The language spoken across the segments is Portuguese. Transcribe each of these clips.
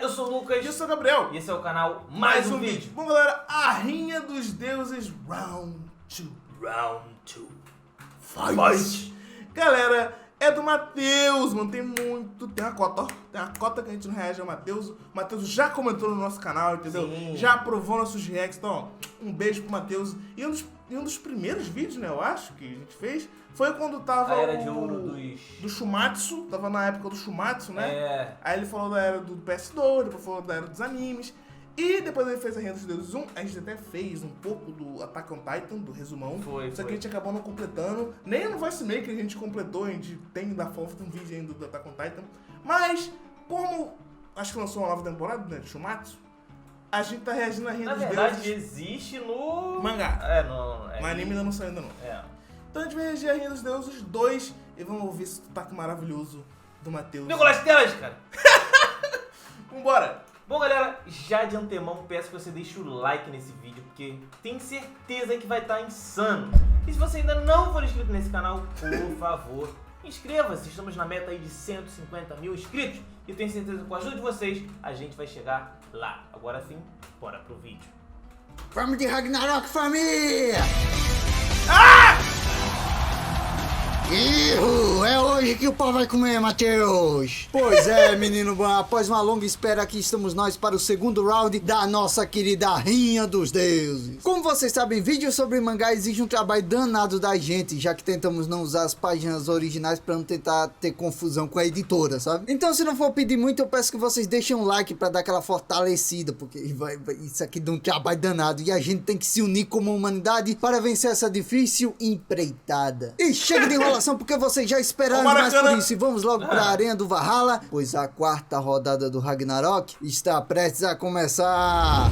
eu sou o Lucas. E eu sou o Gabriel. E esse é o canal Mais um Vídeo. Bom, galera, a Rinha dos Deuses Round 2. Round 2. Fight! Galera, é do Matheus, mano. Tem uma cota, ó. Tem uma cota que a gente não reage ao Matheus. O Matheus já comentou no nosso canal, entendeu? Sim. Já aprovou nossos reacts. Então, ó, um beijo pro Matheus. E um dos primeiros vídeos, né, eu acho, que a gente fez, foi quando tava A era de ouro do Shumatsu. Tava na época do Shumatsu, né? É. Aí ele falou da era do PS2, depois falou da era dos animes. E depois ele fez a Rinha dos Deuses 1. A gente até fez um pouco do Attack on Titan, do resumão. Só que a gente acabou não completando. Nem no Voice Maker a gente completou. A gente tem da foto um vídeo ainda do Attack on Titan. Mas, como acho que lançou uma nova temporada, né, de Shumatsu, a gente tá reagindo a Rinha Na dos verdade, Deuses. existe no... Mangá. É, no... No anime ainda não saiu ainda não. É. Então a gente vai reagir a Rinha dos Deuses 2 e vamos ouvir esse sotaque maravilhoso do Matheus. Nicolas Telas, cara. Vambora! Bom, galera, já de antemão peço que você deixe o like nesse vídeo, porque tenho certeza que vai estar insano. E se você ainda não for inscrito nesse canal, por favor, inscreva-se. Estamos na meta aí de 150 mil inscritos. E tenho certeza que com a ajuda de vocês, a gente vai chegar lá. Agora sim, bora pro vídeo. Vamos de Ragnarok, família! Ihu, é hoje que o pau vai comer, Matheus! Pois é, menino bom, após uma longa espera, aqui estamos nós para o segundo round da nossa querida Rinha dos Deuses. Como vocês sabem, vídeos sobre mangá exige um trabalho danado da gente, já que tentamos não usar as páginas originais para não tentar ter confusão com a editora, sabe? Então, se não for pedir muito, eu peço que vocês deixem um like para dar aquela fortalecida, porque isso aqui dá um trabalho danado e a gente tem que se unir como humanidade para vencer essa difícil empreitada. E chega de enrolação, porque vocês já esperaram mais por isso. E vamos logo para a Arena do Valhalla, pois a quarta rodada do Ragnarok está prestes a começar.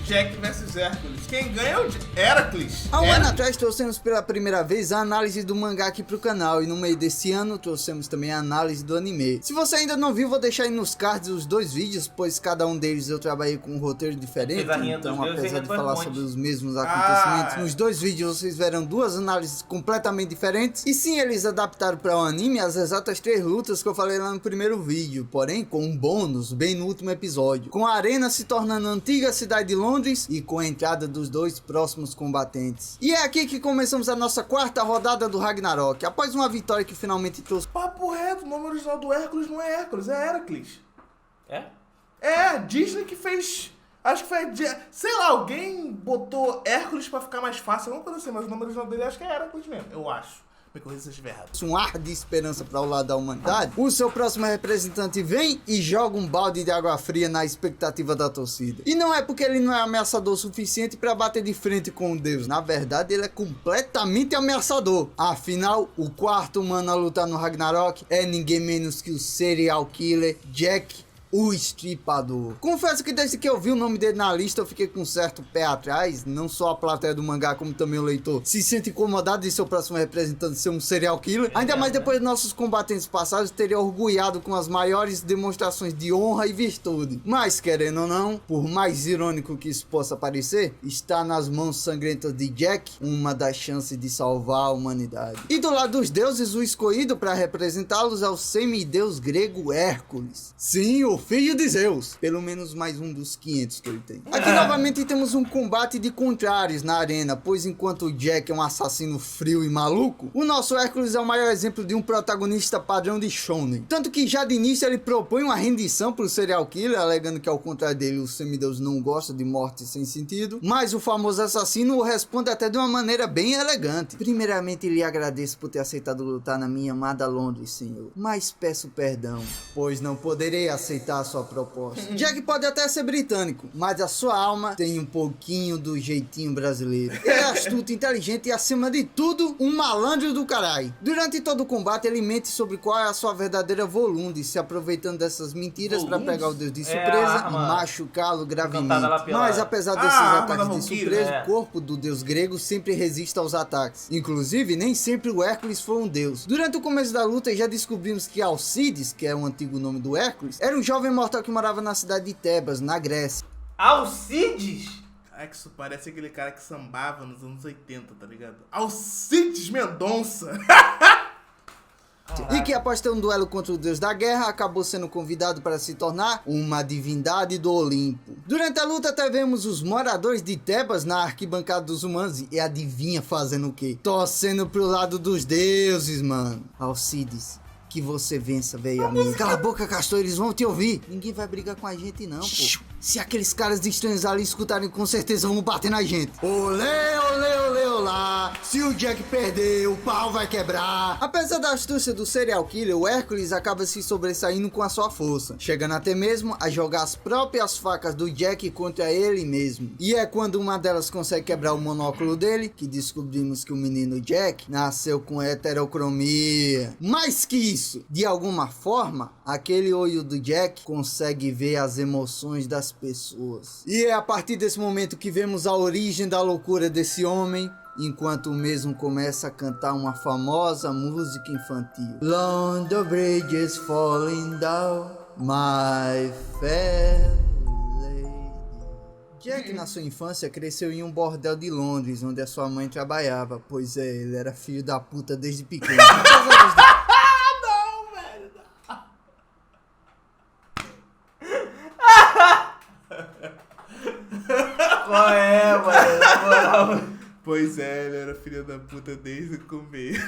Jack vs Hércules. Quem ganha é o Heracles. Há um ano atrás trouxemos pela primeira vez a análise do mangá aqui pro canal, e no meio desse ano trouxemos também a análise do anime. Se você ainda não viu, vou deixar aí nos cards os dois vídeos, pois cada um deles eu trabalhei com um roteiro diferente, então apesar de falar sobre os mesmos acontecimentos, nos dois vídeos vocês verão duas análises completamente diferentes. E sim, eles adaptaram para o anime as exatas 3 lutas que eu falei lá no primeiro vídeo, porém com um bônus bem no último episódio, com a arena se tornando a antiga cidade de Londres e com a entrada dos dois próximos combatentes. E é aqui que começamos a nossa quarta rodada do Ragnarok, após uma vitória que finalmente trouxe... Papo reto, o nome original do Hércules não é Hércules, é Heracles. É? É, a Disney que fez... Acho que foi... Sei lá, alguém botou Hércules pra ficar mais fácil, alguma coisa assim, mas o nome original dele acho que é Heracles mesmo, eu acho. Me corrija se eu estiver errado. Um ar de esperança para o lado da humanidade, o seu próximo representante vem e joga um balde de água fria na expectativa da torcida. E não é porque ele não é ameaçador o suficiente para bater de frente com o Deus. Na verdade, ele é completamente ameaçador. Afinal, o quarto humano a lutar no Ragnarok é ninguém menos que o serial killer Jack o Estripador. Confesso que desde que eu vi o nome dele na lista eu fiquei com um certo pé atrás. Não só a plateia do mangá, como também o leitor se sente incomodado de seu próximo representante ser um serial killer. Ainda mais depois de nossos combatentes passados terem orgulhado com as maiores demonstrações de honra e virtude. Mas querendo ou não, por mais irônico que isso possa parecer, está nas mãos sangrentas de Jack uma das chances de salvar a humanidade. E do lado dos deuses, o escolhido para representá-los é o semideus grego Hércules. Sim, o filho de Zeus, pelo menos mais um dos 500 que ele tem. Aqui novamente temos um combate de contrários na arena, pois enquanto o Jack é um assassino frio e maluco, o nosso Hércules é o maior exemplo de um protagonista padrão de shonen. Tanto que já de início ele propõe uma rendição pro serial killer, alegando que ao contrário dele o semideus não gosta de morte sem sentido, mas o famoso assassino o responde até de uma maneira bem elegante. Primeiramente lhe agradeço por ter aceitado lutar na minha amada Londres, senhor, mas peço perdão, pois não poderei aceitar a sua proposta. Jack pode até ser britânico, mas a sua alma tem um pouquinho do jeitinho brasileiro. Ele é astuto, inteligente e acima de tudo, um malandro do caralho. Durante todo o combate ele mente sobre qual é a sua verdadeira Volunde, se aproveitando dessas mentiras para pegar o deus de surpresa e machucá-lo gravemente. Mas apesar desses ataques de surpresa, o corpo do deus grego sempre resiste aos ataques. Inclusive, nem sempre o Hércules foi um deus. Durante o começo da luta já descobrimos que Alcides, que é o antigo nome do Hércules, era um jovem mortal que morava na cidade de Tebas, na Grécia. Alcides? É que isso parece aquele cara que sambava nos anos 80, tá ligado? Alcides Mendonça! E que após ter um duelo contra o deus da guerra, acabou sendo convidado para se tornar uma divindade do Olimpo. Durante a luta até vemos os moradores de Tebas na arquibancada dos humanos, e adivinha fazendo o quê? Torcendo pro lado dos deuses, mano. Alcides, que você vença, velho amigo. Cala a boca, Castor, eles vão te ouvir. Ninguém vai brigar com a gente não, pô. Se aqueles caras estranhos ali escutarem, com certeza vão bater na gente. Olê, olê, olê, olá. Se o Jack perder, o pau vai quebrar. Apesar da astúcia do serial killer, o Hércules acaba se sobressaindo com a sua força, chegando até mesmo a jogar as próprias facas do Jack contra ele mesmo. E é quando uma delas consegue quebrar o monóculo dele, que descobrimos que o menino Jack nasceu com heterocromia. Mais que isso, de alguma forma, aquele olho do Jack consegue ver as emoções das pessoas. E é a partir desse momento que vemos a origem da loucura desse homem, enquanto o mesmo começa a cantar uma famosa música infantil. Long the bridge is falling down, my fair lady. Jack, na sua infância, cresceu em um bordel de Londres, onde a sua mãe trabalhava, pois ele era filho da puta desde pequeno. Qual é, mano? Pois é, ele era filho da puta desde o começo.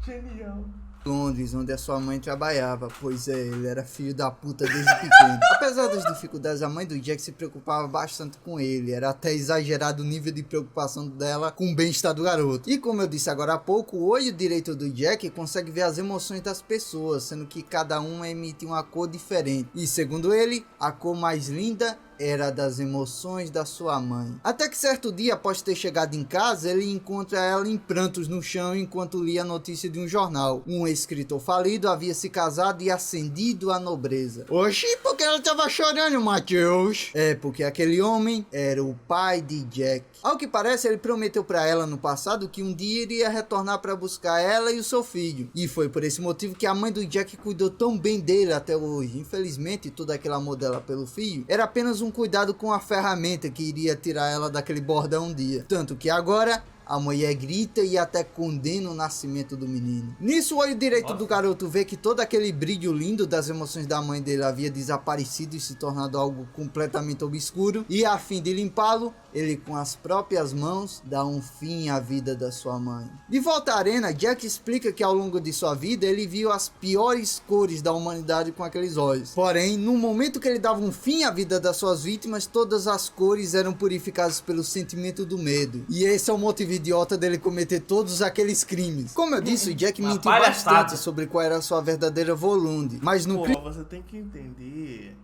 Genial. Londres, onde a sua mãe trabalhava, pois ele era filho da puta desde pequeno. Apesar das dificuldades, a mãe do Jack se preocupava bastante com ele, era até exagerado o nível de preocupação dela com o bem-estar do garoto. E como eu disse agora há pouco, o olho direito do Jack consegue ver as emoções das pessoas, sendo que cada uma emite uma cor diferente. E segundo ele, a cor mais linda era das emoções da sua mãe. Até que certo dia, após ter chegado em casa, ele encontra ela em prantos no chão enquanto lia a notícia de um jornal. Um escritor falido havia se casado e ascendido à nobreza. Oxi, porque ela tava chorando, Matheus? É, porque aquele homem era o pai de Jack. Ao que parece, ele prometeu para ela no passado que um dia iria retornar para buscar ela e o seu filho. E foi por esse motivo que a mãe do Jack cuidou tão bem dele até hoje. Infelizmente, todo aquele amor dela pelo filho era apenas um cuidado com a ferramenta que iria tirar ela daquele bordão um dia. Tanto que agora a mulher grita e até condena o nascimento do menino. Nisso, o olho direito do garoto vê que todo aquele brilho lindo das emoções da mãe dele havia desaparecido e se tornado algo completamente obscuro. E a fim de limpá-lo, ele com as próprias mãos dá um fim à vida da sua mãe. De volta à arena, Jack explica que ao longo de sua vida ele viu as piores cores da humanidade com aqueles olhos. Porém, no momento que ele dava um fim à vida das suas vítimas, todas as cores eram purificadas pelo sentimento do medo. E esse é o motivo idiota dele cometer todos aqueles crimes. Como eu disse, o Jack mentiu bastante sobre qual era a sua verdadeira volunde. Mas no você tem que entender.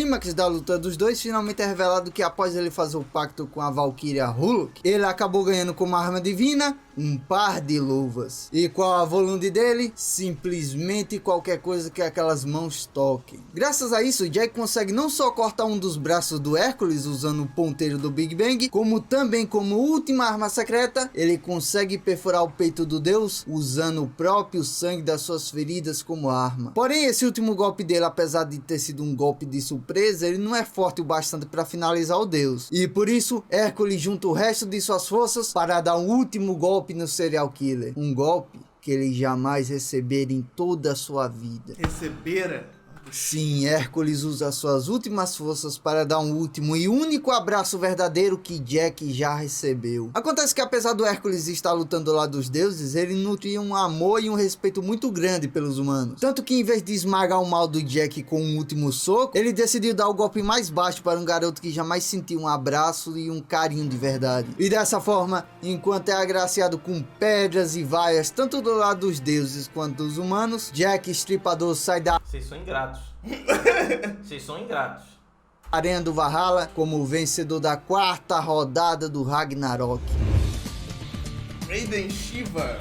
clímax da luta dos dois, finalmente é revelado que após ele fazer o pacto com a Valkyria Hulk, ele acabou ganhando como arma divina um par de luvas. E qual a volunde dele? Simplesmente qualquer coisa que aquelas mãos toquem. Graças a isso, Jack consegue não só cortar um dos braços do Hércules usando o ponteiro do Big Bang, como também, como última arma secreta, ele consegue perfurar o peito do deus usando o próprio sangue das suas feridas como arma. Porém, esse último golpe dele, apesar de ter sido um golpe de surpresa, ele não é forte o bastante para finalizar o deus. E por isso, Hércules junta o resto de suas forças para dar um último golpe no serial killer. Um golpe que ele jamais recebera em toda a sua vida. Recebera? Sim, Hércules usa suas últimas forças para dar um último e único abraço verdadeiro que Jack já recebeu. Acontece que apesar do Hércules estar lutando ao lado dos deuses, ele nutria um amor e um respeito muito grande pelos humanos. Tanto que em vez de esmagar o mal do Jack com um último soco, ele decidiu dar o golpe mais baixo para um garoto que jamais sentiu um abraço e um carinho de verdade. E dessa forma, enquanto é agraciado com pedras e vaias, tanto do lado dos deuses quanto dos humanos, Jack Estripador sai da... Vocês são ingratos. Vocês são ingratos. Arena do Valhalla como vencedor da 4ª rodada do Ragnarok. Raiden Shiva.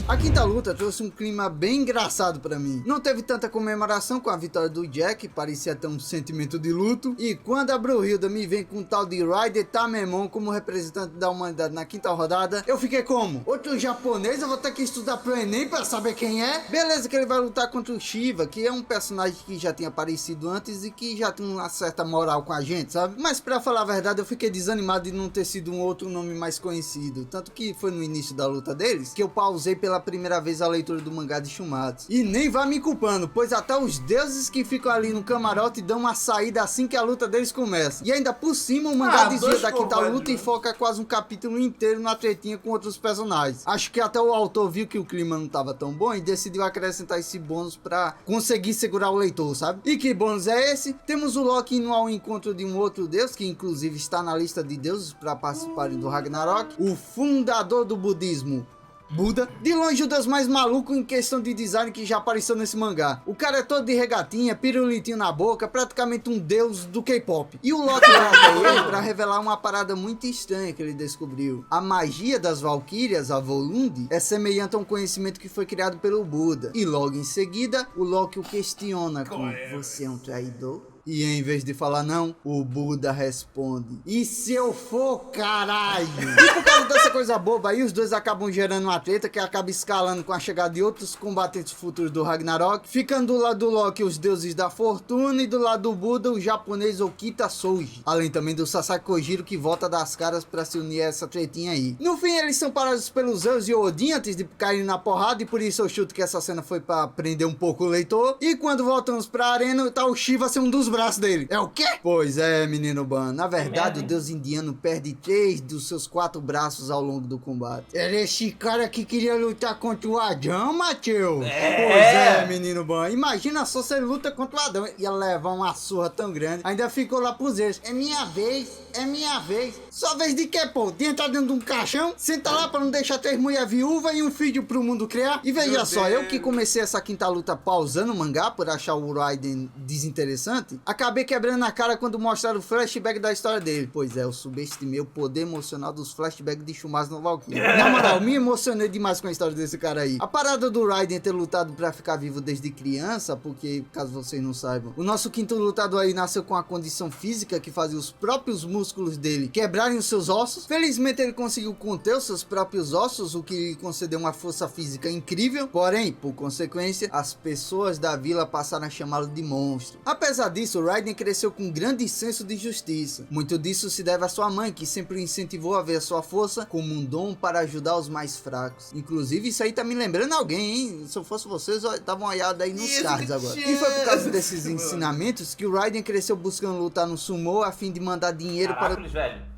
A quinta luta trouxe um clima bem engraçado pra mim. Não teve tanta comemoração com a vitória do Jack, parecia ter um sentimento de luto. E quando a Brunhilda me vem com um tal de Ryder Tamemon como representante da humanidade na quinta rodada, eu fiquei como? Outro japonês? Eu vou ter que estudar pro Enem pra saber quem é? Beleza que ele vai lutar contra o Shiva, que é um personagem que já tinha aparecido antes e que já tem uma certa moral com a gente, sabe? Mas pra falar a verdade, eu fiquei desanimado de não ter sido um outro nome mais conhecido. Tanto que foi no início da luta deles que eu pausei pela primeira vez a leitura do mangá de Shumatsu. E nem vá me culpando, pois até os deuses que ficam ali no camarote dão uma saída assim que a luta deles começa. E ainda por cima o mangá desvia da quinta luta e foca quase um capítulo inteiro na tretinha com outros personagens. Acho que até o autor viu que o clima não tava tão bom e decidiu acrescentar esse bônus pra conseguir segurar o leitor, sabe? E que bônus é esse? Temos o Loki indo ao encontro de um outro deus, que inclusive está na lista de deuses para participarem do Ragnarok, o fundador do budismo, Buda. De longe o deus mais maluco em questão de design que já apareceu nesse mangá. O cara é todo de regatinha, pirulitinho na boca, praticamente um deus do K-pop. E o Loki mata ele pra revelar uma parada muito estranha que ele descobriu. A magia das Valkyrias, a Volund, é semelhante a um conhecimento que foi criado pelo Buda. E logo em seguida, o Loki o questiona com: você é um traidor? E em vez de falar não, o Buda responde: e se eu for, caralho? E por causa dessa coisa boba aí, os dois acabam gerando uma treta que acaba escalando com a chegada de outros combatentes futuros do Ragnarok, ficando do lado do Loki os deuses da fortuna e do lado do Buda o japonês Okita Souji. Além também do Sasaki Kojiro, que volta das caras pra se unir a essa tretinha aí. No fim, eles são parados pelos Zeus e Odin antes de caírem na porrada, e por isso eu chuto que essa cena foi pra prender um pouco o leitor. E quando voltamos pra arena, tá o Shiva ser um dos braços dele. É o quê? Pois é, menino Ban. Na verdade, o deus indiano perde 3 dos seus 4 braços ao longo do combate. Era esse cara que queria lutar contra o Adão, Matheus? Pois é, menino Ban. Imagina só se ele luta contra o Adão. Ia levar uma surra tão grande. Ainda ficou lá pros eles. É minha vez. É minha vez. Sua vez de quê, pô? De entrar dentro de um caixão? Senta lá pra não deixar 3 mulher viúva e um filho pro mundo criar? E veja só, eu que comecei essa quinta luta pausando o mangá por achar o Raiden desinteressante, acabei quebrando a cara quando mostraram o flashback da história dele. Pois é, eu subestimei o poder emocional dos flashbacks de Shumatsu no Valkyria. Na moral, me emocionei demais com a história desse cara aí. A parada do Raiden ter lutado pra ficar vivo desde criança, porque, caso vocês não saibam, o nosso quinto lutador aí nasceu com a condição física que fazia os próprios músculos dele quebrarem os seus ossos. Felizmente ele conseguiu conter os seus próprios ossos, o que lhe concedeu uma força física incrível. Porém, por consequência, as pessoas da vila passaram a chamá-lo de monstro. Apesar disso, o Raiden cresceu com um grande senso de justiça. Muito disso se deve à sua mãe, que sempre o incentivou a ver a sua força como um dom para ajudar os mais fracos. Inclusive, isso aí tá me lembrando alguém, hein? Se eu fosse vocês, eu dava uma olhada aí nos cards agora. E foi por causa desses ensinamentos que o Raiden cresceu buscando lutar no sumo a fim de mandar dinheiro para... velho.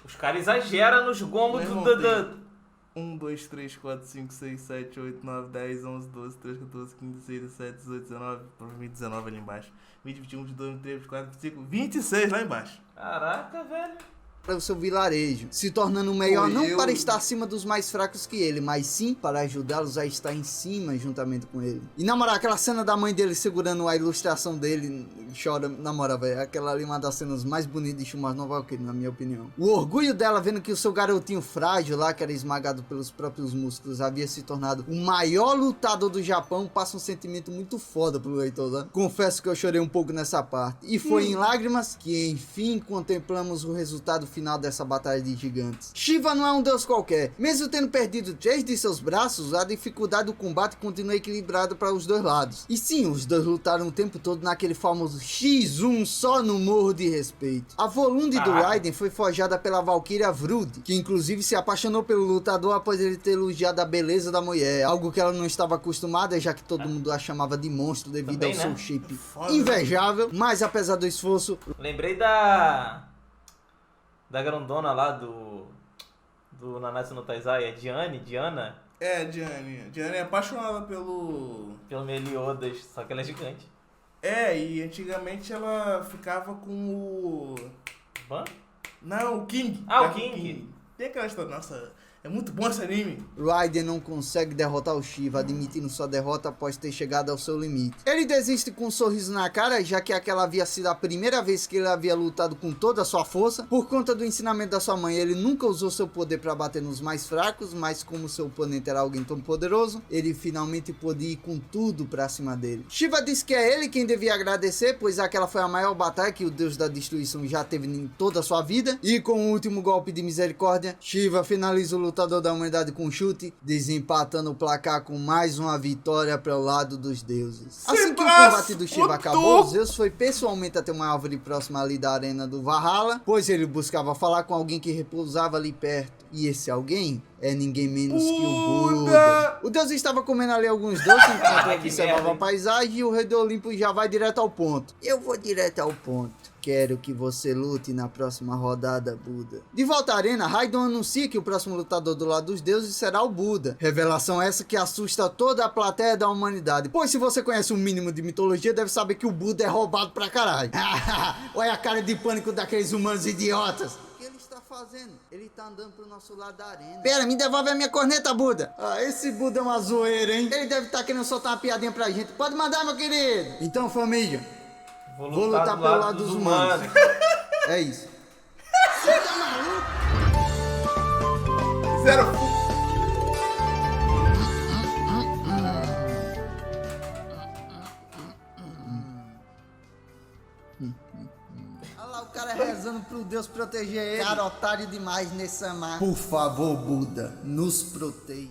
Os caras exageram nos gombos do... 1, 2, 3, 4, 5, 6, 7, 8, 9, 10, 11, 12, 13, 14, 15, 16, 17, 18, 19, provavelmente 19 ali embaixo. 20, 21, 22, 23, 24, 25, 26 lá embaixo. Caraca, velho. Para o seu vilarejo, se tornando melhor não para estar acima dos mais fracos que ele, mas sim para ajudá-los a estar em cima juntamente com ele. E na moral, aquela cena da mãe dele segurando a ilustração dele, chora, na moral, velho, aquela ali é uma das cenas mais bonitas de Shumatsu no Valkyria, na minha opinião. O orgulho dela vendo que o seu garotinho frágil lá, que era esmagado pelos próprios músculos, havia se tornado o maior lutador do Japão, passa um sentimento muito foda pro leitor, né? Confesso que eu chorei um pouco nessa parte. E foi em lágrimas que enfim contemplamos o resultado final dessa batalha de gigantes. Shiva não é um deus qualquer. Mesmo tendo perdido 3 de seus braços, a dificuldade do combate continua equilibrada para os dois lados. E sim, os dois lutaram o tempo todo naquele famoso X1 só no morro de respeito. A Volund do Raiden foi forjada pela Valkyria Vrud, que inclusive se apaixonou pelo lutador após ele ter elogiado a beleza da mulher, algo que ela não estava acostumada, já que todo mundo a chamava de monstro devido também, ao seu shape invejável. Mas apesar do esforço... Lembrei da grandona lá do Nanatsu no Taizai, é Diana? É, Diane é apaixonada pelo Meliodas, só que ela é gigante. É, e antigamente ela ficava com o... Ban? Não, o King. Ah, o King. Tem aquela história, nossa, É muito bom esse anime. Raiden não consegue derrotar o Shiva, admitindo sua derrota após ter chegado ao seu limite. Ele desiste com um sorriso na cara, já que aquela havia sido a primeira vez que ele havia lutado com toda a sua força. Por conta do ensinamento da sua mãe, ele nunca usou seu poder para bater nos mais fracos, mas como seu oponente era alguém tão poderoso, ele finalmente podia ir com tudo pra cima dele. Shiva disse que é ele quem devia agradecer, pois aquela foi a maior batalha que o Deus da Destruição já teve em toda a sua vida. E com o último golpe de misericórdia, Shiva finaliza o lutador da humanidade com um chute, desempatando o placar com mais uma vitória para o lado dos deuses. Assim que o combate do Shiva acabou, Zeus foi pessoalmente até uma árvore próxima ali da arena do Valhalla, pois ele buscava falar com alguém que repousava ali perto. E esse alguém é ninguém menos que o Buda. O deus estava comendo ali alguns doces enquanto observava a paisagem, e o rei do Olimpo já vai direto ao ponto. Eu vou direto ao ponto. Quero que você lute na próxima rodada, Buda. De volta à arena, Raidon anuncia que o próximo lutador do lado dos deuses será o Buda. Revelação essa que assusta toda a plateia da humanidade. Pois se você conhece um mínimo de mitologia, deve saber que o Buda é roubado pra caralho. Olha a cara de pânico daqueles humanos idiotas. O que ele está fazendo? Ele tá andando pro nosso lado da arena. Pera, me devolve a minha corneta, Buda. Esse Buda é uma zoeira, hein? Ele deve estar querendo soltar uma piadinha pra gente. Pode mandar, meu querido. Então, família, vou lutar pelo lado dos humanos. É isso. Você tá maluco? Zero. Olha lá o cara rezando pro Deus proteger ele. Cara, otário demais nesse mar. Por favor, Buda, nos proteja.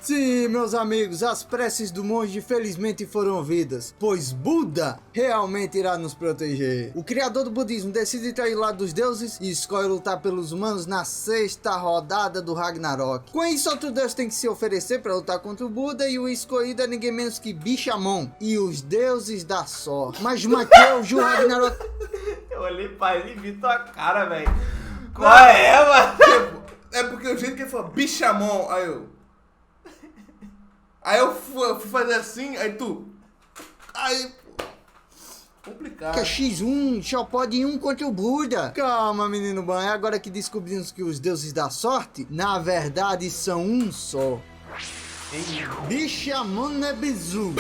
Sim, meus amigos, as preces do monge felizmente foram ouvidas, pois Buda realmente irá nos proteger. O criador do budismo decide trair o lado dos deuses e escolhe lutar pelos humanos na 6ª rodada do Ragnarok. Com isso, outro deus tem que se oferecer para lutar contra o Buda, e o escolhido é ninguém menos que Bishamon e os deuses da sorte. Mas Mateus, o Ragnarok... Eu olhei pra ele e vi tua cara, velho. Qual é, mano? É porque o jeito que ele falou, Bishamon, Aí eu fui fazer assim, aí tu... Aí... Complicado. Que é X1, só pode ir um contra o Buda. Calma, menino bom, é agora que descobrimos que os deuses da sorte, na verdade, são um só. Bishamonebizu.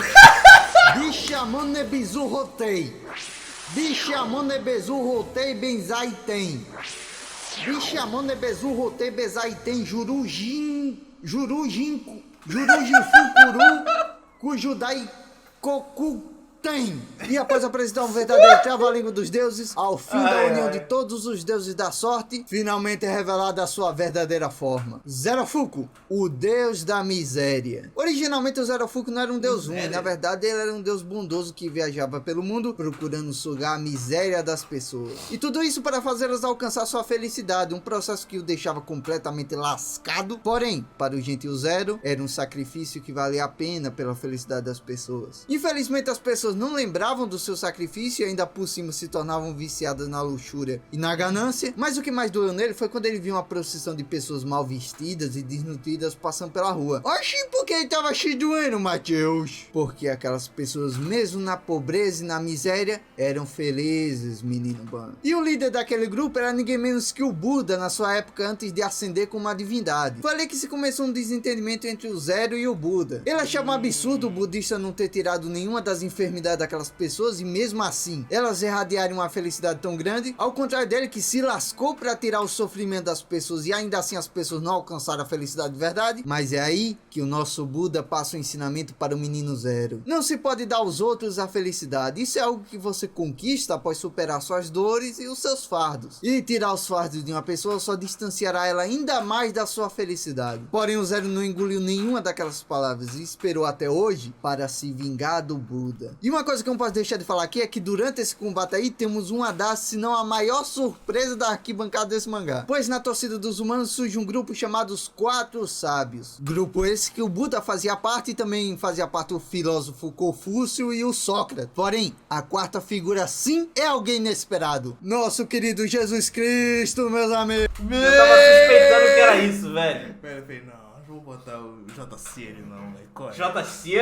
Bishamonebizu Rotei. Bishamonebizu Rotei Benzai Tem. Bishamonebizu Rotei Benzai Tem Jurujin Fukuru Kujudai Koku Tem. E após apresentar um verdadeiro trava-língua dos deuses, ao fim da união de todos os deuses da sorte, finalmente é revelada a sua verdadeira forma. Zerofuku, o deus da miséria. Originalmente o Zerofuku não era um deus ruim, na verdade ele era um deus bondoso que viajava pelo mundo procurando sugar a miséria das pessoas. E tudo isso para fazê-las alcançar sua felicidade, um processo que o deixava completamente lascado. Porém, para o gentil Zero, era um sacrifício que valia a pena pela felicidade das pessoas. Infelizmente as pessoas não lembravam do seu sacrifício e ainda por cima se tornavam viciadas na luxúria e na ganância. Mas o que mais doeu nele foi quando ele viu uma procissão de pessoas mal vestidas e desnutridas passando pela rua. Oxi, por que ele tava cheio doendo, Mateus? Porque aquelas pessoas, mesmo na pobreza e na miséria, eram felizes, menino bom. E o líder daquele grupo era ninguém menos que o Buda na sua época antes de ascender como uma divindade. Foi ali que se começou um desentendimento entre o Zero e o Buda. Ele achava um absurdo o budista não ter tirado nenhuma das enfermidades daquelas pessoas e mesmo assim elas irradiarem uma felicidade tão grande, ao contrário dele que se lascou para tirar o sofrimento das pessoas e ainda assim as pessoas não alcançaram a felicidade de verdade. Mas é aí que o nosso Buda passa o ensinamento para o menino Zero. Não se pode dar aos outros a felicidade, isso é algo que você conquista após superar suas dores e os seus fardos. E tirar os fardos de uma pessoa só distanciará ela ainda mais da sua felicidade. Porém o Zero não engoliu nenhuma daquelas palavras e esperou até hoje para se vingar do Buda. E uma coisa que eu não posso deixar de falar aqui é que durante esse combate aí temos uma das, se não a maior surpresa da arquibancada desse mangá. Pois na torcida dos humanos surge um grupo chamado os Quatro Sábios. Grupo esse que o Buda fazia parte e também fazia parte o filósofo Confúcio e o Sócrates. Porém, a quarta figura sim é alguém inesperado. Nosso querido Jesus Cristo, meus amigos. Eu tava suspeitando que era isso, velho. Pera, não. Vou botar o JC, não, né? JC?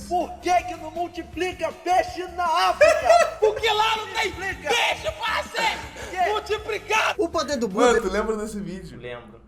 Por que não multiplica peixe na África? Porque lá não tem peixe pra ser multiplicado! O poder do Buda... Mano, tu lembra desse vídeo? Lembro.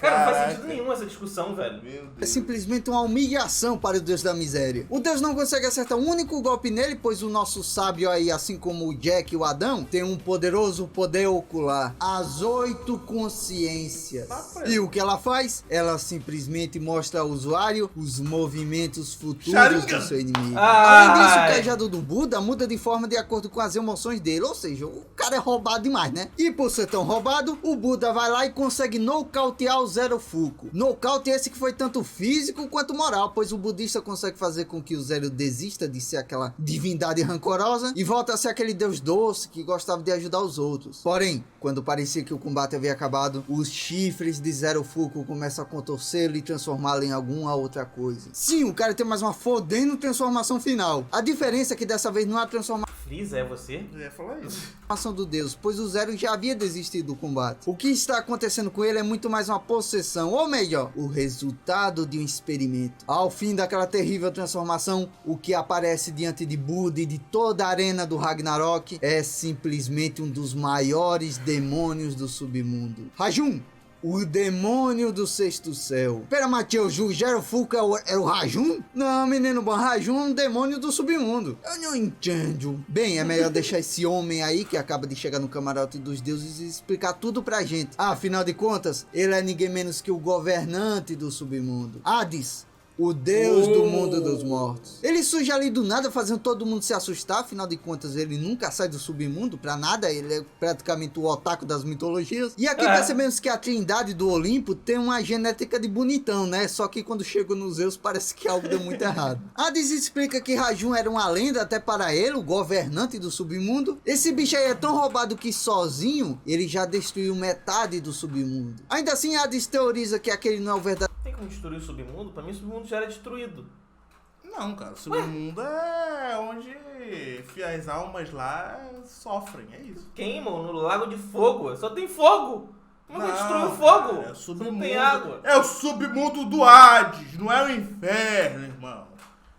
Cara, não faz Caraca. sentido nenhum essa discussão, velho. Meu Deus. É simplesmente uma humilhação para o Deus da miséria. O Deus não consegue acertar um único golpe nele, pois o nosso sábio aí, assim como o Jack e o Adão, tem um poderoso poder ocular. As 8 consciências. E o que ela faz? Ela simplesmente mostra ao usuário os movimentos futuros Sharingan. do seu inimigo. Ai. Além disso, o cajado do Buda muda de forma de acordo com as emoções dele. Ou seja, o cara é roubado demais, né? E por ser tão roubado, o Buda vai lá e consegue nocautear o Zero Fuku. Nocaute esse que foi tanto físico quanto moral, pois o budista consegue fazer com que o Zero desista de ser aquela divindade rancorosa e volta a ser aquele deus doce que gostava de ajudar os outros. Porém, quando parecia que o combate havia acabado, os chifres de Zero Fuku começam a contorcê-lo e transformá-lo em alguma outra coisa. Sim, o cara tem mais uma fodendo transformação final. A diferença é que dessa vez não é a transformação Freeza, é você? Eu ia falar isso. do Deus, pois o Zero já havia desistido do combate. O que está acontecendo com ele é muito mais uma possessão, ou melhor, o resultado de um experimento. Ao fim daquela terrível transformação, o que aparece diante de Buda e de toda a arena do Ragnarok é simplesmente um dos maiores demônios do submundo. Rajun! O demônio do sexto céu. Pera, Matheus, o Zero Fuku é o Rajun? Não, menino bom, Rajun é um demônio do submundo. Eu não entendo. Bem, é melhor deixar esse homem aí, que acaba de chegar no camarote dos deuses, e explicar tudo pra gente. Afinal de contas, ele é ninguém menos que o governante do submundo. Hades. O deus do mundo dos mortos. Ele surge ali do nada, fazendo todo mundo se assustar. Afinal de contas, ele nunca sai do submundo pra nada. Ele é praticamente o otaku das mitologias. E aqui percebemos que a trindade do Olimpo tem uma genética de bonitão, né? Só que quando chegou nos Zeus, parece que algo deu muito errado. Hades explica que Rajun era uma lenda até para ele, o governante do submundo. Esse bicho aí é tão roubado que sozinho, ele já destruiu metade do submundo. Ainda assim, Hades teoriza que aquele não é o verdadeiro. Tem como destruir o submundo? Pra mim, o submundo já era destruído. Não, cara, o submundo é onde as almas lá sofrem, é isso. Queimam no Lago de Fogo. Só tem fogo. Como é que destrui o fogo? Cara, é o Não submundo. tem água. É o submundo do Hades, não é o inferno, irmão.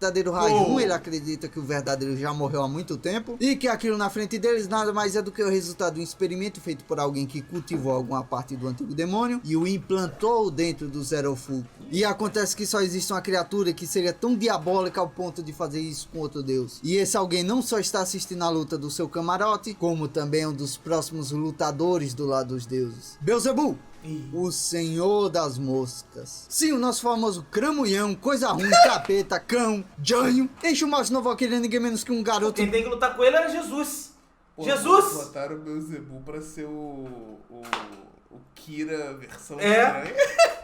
Verdadeiro Rajun, ele acredita que o verdadeiro já morreu há muito tempo e que aquilo na frente deles nada mais é do que o resultado de um experimento feito por alguém que cultivou alguma parte do antigo demônio e o implantou dentro do Zero Fuku. E acontece que só existe uma criatura que seria tão diabólica ao ponto de fazer isso com outro deus. E esse alguém não só está assistindo a luta do seu camarote, como também é um dos próximos lutadores do lado dos deuses. Beelzebub! O senhor das moscas. Sim, o nosso famoso cramunhão, coisa ruim, capeta, cão, janho. Enche o mais novo aquele é ninguém menos que um garoto. Quem tem que lutar com ele era Jesus. Pô, Jesus! Botaram o Beelzebub pra ser o Kira versão É.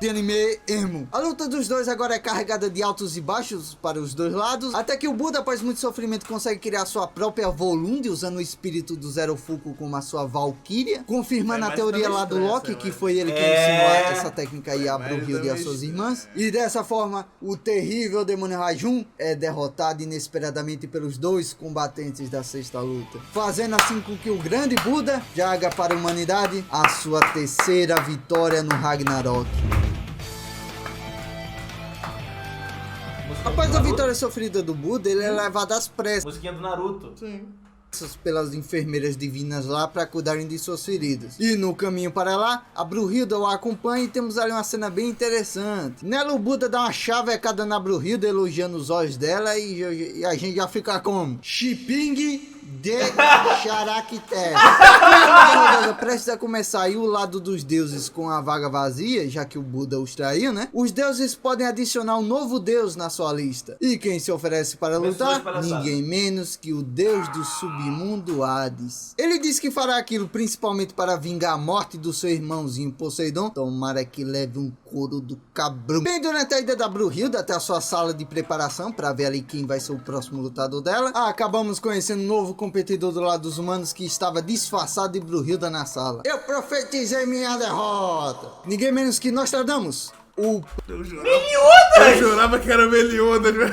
De anime emo. A luta dos dois agora é carregada de altos e baixos para os dois lados, até que o Buda, após muito sofrimento, consegue criar sua própria Volunde, usando o espírito do Zero Fuku como a sua Valkyria, confirmando a teoria lá do Loki, que foi ele quem ensinou essa técnica aí a Brunhilde e as suas irmãs. E dessa forma, o terrível demônio Rajun é derrotado inesperadamente pelos dois combatentes da sexta luta, fazendo assim com que o grande Buda traga para a humanidade a sua terceira vitória no Ragnarok. Após a vitória sofrida do Buda, ele é levado às pressas Musiquinha do Naruto. Sim. pelas enfermeiras divinas lá para cuidarem de suas feridas. E no caminho para lá, a Brunhilda o acompanha e temos ali uma cena bem interessante. Nela o Buda dá uma chavecada na Brunhilda, elogiando os olhos dela e a gente já fica como Shipping de Charactere. Prestes a começar aí o lado dos deuses com a vaga vazia, já que o Buda os traiu, né? Os deuses podem adicionar um novo deus na sua lista. E quem se oferece para lutar? Ninguém menos que o deus do submundo Hades. Ele diz que fará aquilo principalmente para vingar a morte do seu irmãozinho Poseidon. Tomara que leve um couro do cabrão. Bem, durante a ida da Brunhilda até a sua sala de preparação para ver ali quem vai ser o próximo lutador dela, acabamos conhecendo um novo competidor do lado dos humanos que estava disfarçado de Brunhilda na sala. Eu profetizei minha derrota. Ninguém menos que Nostradamus. Eu jurava que era Meliodas. Oi,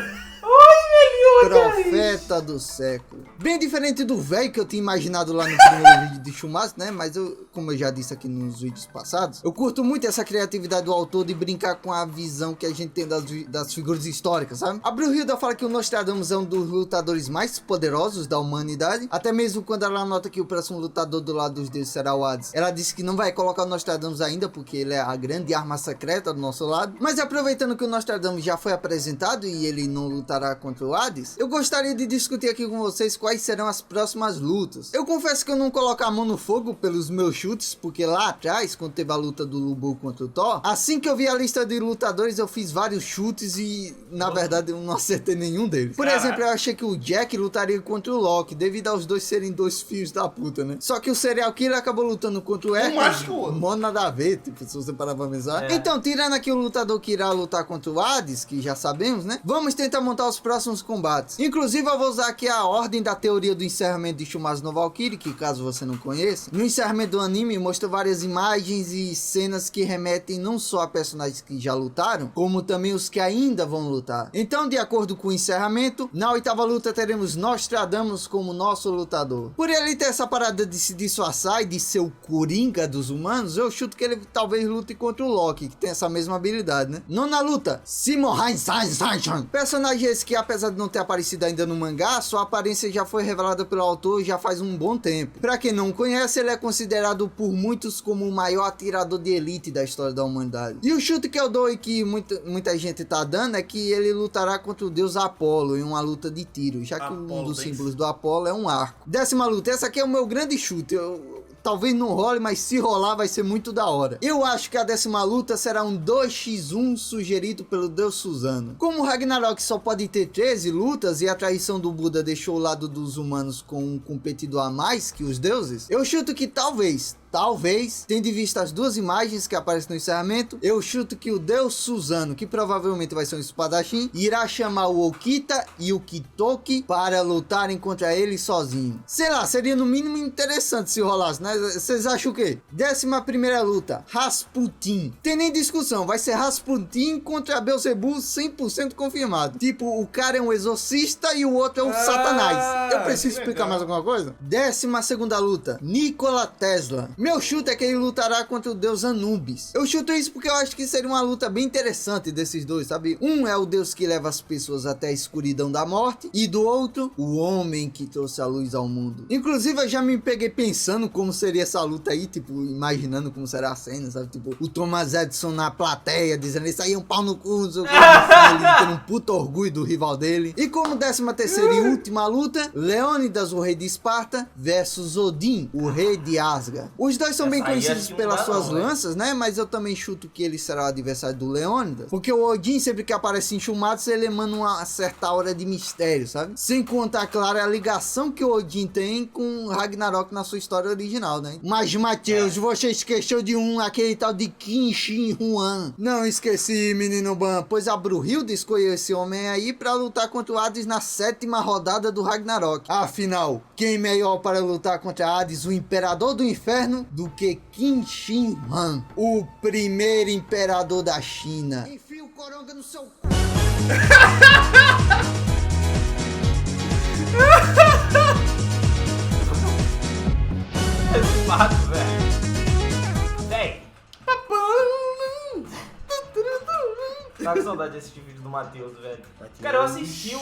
Profeta do século. Bem diferente do velho que eu tinha imaginado lá no primeiro vídeo de Chumaço, né? Mas como eu já disse aqui nos vídeos passados, eu curto muito essa criatividade do autor de brincar com a visão que a gente tem das figuras históricas, sabe? A Brunhilda fala que o Nostradamus é um dos lutadores mais poderosos da humanidade, até mesmo quando ela nota que o próximo lutador do lado dos deuses será o Hades. Ela disse que não vai colocar o Nostradamus ainda, porque ele é a grande arma secreta do nosso lado. Mas aproveitando que o Nostradamus já foi apresentado e ele não lutará contra o Hades, eu gostaria de discutir aqui com vocês quais serão as próximas lutas. Eu confesso que eu não coloco a mão no fogo pelos meus chutes, porque lá atrás, quando teve a luta do Lubu contra o Thor, assim que eu vi a lista de lutadores, eu fiz vários chutes e, na verdade, eu não acertei nenhum deles. Por exemplo, eu achei que o Jack lutaria contra o Loki, devido aos dois serem dois filhos da puta, né? Só que o Serial Killer acabou lutando contra o Hercules. Mó nada a ver, tipo, se você parar pra pensar. Então, tirando aqui o lutador que irá lutar contra o Hades, que já sabemos, né? Vamos tentar montar os próximos combates. Inclusive, eu vou usar aqui a ordem da teoria do encerramento de Shumatsu no Valkyrie, que caso você não conheça, no encerramento do anime mostra várias imagens e cenas que remetem não só a personagens que já lutaram, como também os que ainda vão lutar. Então, de acordo com o encerramento, na oitava luta teremos Nostradamus como nosso lutador. Por ele ter essa parada de se disfarçar e de ser o Coringa dos humanos, eu chuto que ele talvez lute contra o Loki, que tem essa mesma habilidade, né? Nona luta, Simon Heinstein. Personagem esse que, apesar de não ter aparecido ainda no mangá, sua aparência já foi revelada pelo autor já faz um bom tempo. Pra quem não conhece, ele é considerado por muitos como o maior atirador de elite da história da humanidade. E o chute que eu dou e que muita gente tá dando é que ele lutará contra o deus Apolo em uma luta de tiro, já que um dos símbolos do Apolo é um arco. Décima luta, essa aqui é o meu grande chute. Talvez não role, mas se rolar vai ser muito da hora. Eu acho que a décima luta será um 2x1 sugerido pelo deus Suzano. Como o Ragnarok só pode ter 13 lutas e a traição do Buda deixou o lado dos humanos com um competidor a mais que os deuses, eu chuto que talvez, tendo em vista as duas imagens que aparecem no encerramento, eu chuto que o deus Suzano, que provavelmente vai ser um espadachim, irá chamar o Okita e o Kitoki para lutarem contra ele sozinho. Sei lá, seria no mínimo interessante se rolasse, né? Vocês acham o quê? 11ª luta, Rasputin. Tem nem discussão, vai ser Rasputin contra Beelzebub 100% confirmado. Tipo, o cara é um exorcista e o outro é um satanás. Eu preciso explicar mais alguma coisa? 12ª luta, Nikola Tesla. Meu chute é que ele lutará contra o deus Anubis. Eu chuto isso porque eu acho que seria uma luta bem interessante desses dois, sabe? Um é o deus que leva as pessoas até a escuridão da morte, e do outro, o homem que trouxe a luz ao mundo. Inclusive, eu já me peguei pensando como seria essa luta aí, tipo, imaginando como será a cena, sabe? Tipo, o Thomas Edison na plateia, dizendo isso aí é um pau no cu, ele tendo um puto orgulho do rival dele. E como 13ª e última luta, Leônidas, o rei de Esparta, versus Odin, o rei de Asgard. Os dois são bem conhecidos pelas suas lanças, né? Mas eu também chuto que ele será o adversário do Leônidas, porque o Odin, sempre que aparece em Shumatsu, ele emana uma certa aura de mistério, sabe? Sem contar, claro, a ligação que o Odin tem com Ragnarok na sua história original, né? Mas, Matheus, você esqueceu de aquele tal de Qin Shi Huang. Não esqueci, menino Ban, pois a Brunhilda escolheu esse homem aí pra lutar contra o Hades na 7ª rodada do Ragnarok. Afinal, quem melhor para lutar contra Hades, o imperador do inferno, do que Qin Shi Huang, o primeiro imperador da China? Enfia o coronga no seu cu. Esse pato, velho. Véi. Tá com saudade de assistir vídeo do Matheus, velho. Cara, eu assisti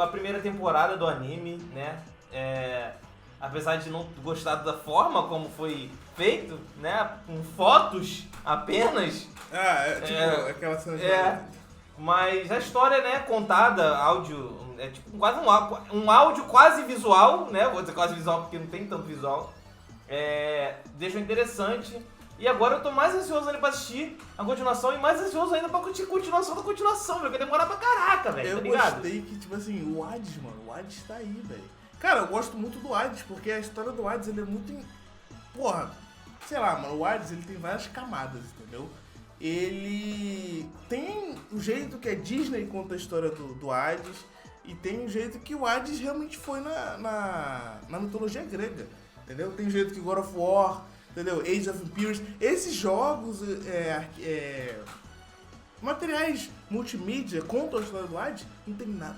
a primeira temporada do anime, né? Apesar de não gostar da forma como foi feito, né? Com fotos apenas. Aquela cena mas a história, né, contada, áudio, é tipo quase um áudio quase visual, né? Vou dizer quase visual porque não tem tanto visual. Deixou interessante. E agora eu tô mais ansioso ainda pra assistir a continuação e mais ansioso ainda pra curtir a continuação da continuação, velho. Vai demorar pra caraca, velho, tá ligado? Eu gostei que, tipo assim, o Hades, mano, o Hades tá aí, velho. Cara, eu gosto muito do Hades, porque a história do Hades, ele é muito... Porra, sei lá, mano, o Hades, ele tem várias camadas, entendeu? Ele tem o jeito que a Disney conta a história do Hades e tem o jeito que o Hades realmente foi na mitologia grega, entendeu? Tem o jeito que God of War, entendeu? Age of Empires, esses jogos, materiais multimídia contam a história do Hades, não tem nada,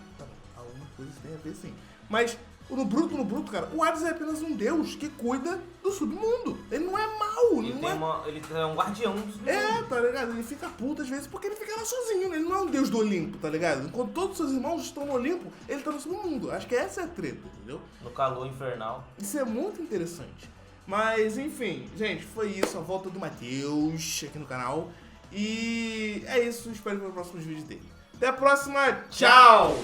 coisas têm a ver sim. Mas, no bruto, cara, o Hades é apenas um deus que cuida do submundo. Ele não é mau, Ele é um guardião do submundo. Tá ligado? Ele fica puto às vezes porque ele fica lá sozinho, né? Ele não é um deus do Olimpo, tá ligado? Enquanto todos os seus irmãos estão no Olimpo, ele tá no submundo. Acho que essa é a treta, entendeu? No calor infernal. Isso é muito interessante. Mas, enfim, gente, foi isso. A volta do Matheus aqui no canal. E é isso. Espero ver os próximos vídeos dele. Até a próxima. Tchau!